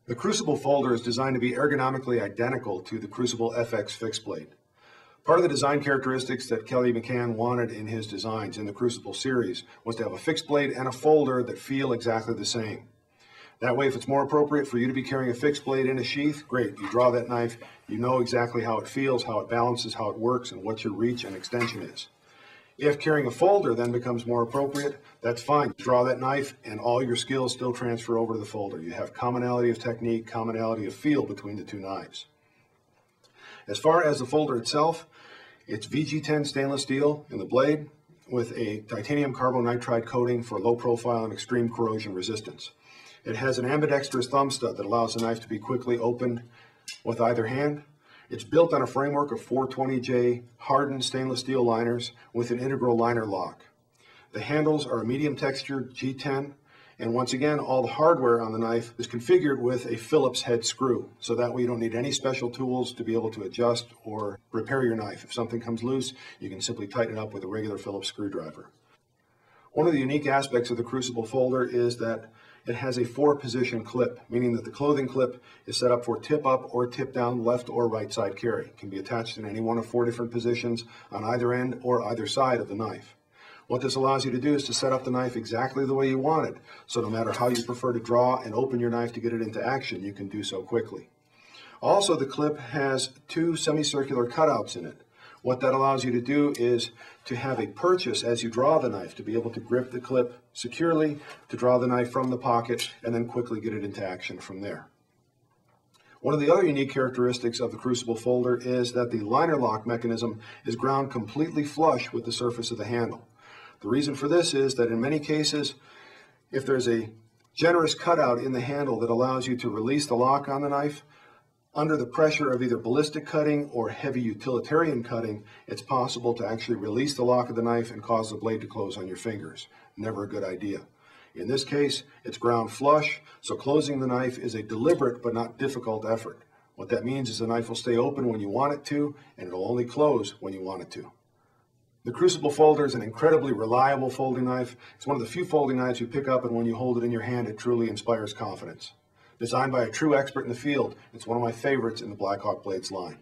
The Crucible folder is designed to be ergonomically identical to the Crucible FX fixed blade. Part of the design characteristics that Kelly McCann wanted in his designs in the Crucible series was to have a fixed blade and a folder that feel exactly the same. That way, if it's more appropriate for you to be carrying a fixed blade in a sheath, great. You draw that knife, you know exactly how it feels, how it balances, how it works, and what your reach and extension is. If carrying a folder then becomes more appropriate, that's fine. Draw that knife and all your skills still transfer over to the folder. You have commonality of technique, commonality of feel between the two knives. As far as the folder itself, it's VG10 stainless steel in the blade with a titanium carbonitride coating for low profile and extreme corrosion resistance. It has an ambidextrous thumb stud that allows the knife to be quickly opened with either hand. It's built on a framework of 420J hardened stainless steel liners with an integral liner lock. The handles are a medium textured G10, and once again, all the hardware on the knife is configured with a Phillips head screw, so that way you don't need any special tools to be able to adjust or repair your knife. If something comes loose, you can simply tighten it up with a regular Phillips screwdriver. One of the unique aspects of the Crucible folder is that it has a 4-position clip, meaning that the clothing clip is set up for tip up or tip down left or right side carry. It can be attached in any one of 4 different positions on either end or either side of the knife. What this allows you to do is to set up the knife exactly the way you want it, so no matter how you prefer to draw and open your knife to get it into action, you can do so quickly. Also, the clip has 2 semicircular cutouts in it. What that allows you to do is to have a purchase as you draw the knife, to be able to grip the clip securely, to draw the knife from the pocket, and then quickly get it into action from there. One of the other unique characteristics of the Crucible folder is that the liner lock mechanism is ground completely flush with the surface of the handle. The reason for this is that in many cases, if there's a generous cutout in the handle that allows you to release the lock on the knife, under the pressure of either ballistic cutting or heavy utilitarian cutting, it's possible to actually release the lock of the knife and cause the blade to close on your fingers. Never a good idea. In this case, it's ground flush, so closing the knife is a deliberate but not difficult effort. What that means is the knife will stay open when you want it to, and it'll only close when you want it to. The Crucible folder is an incredibly reliable folding knife. It's one of the few folding knives you pick up, and when you hold it in your hand, it truly inspires confidence. Designed by a true expert in the field, it's one of my favorites in the BlackHawk blades line.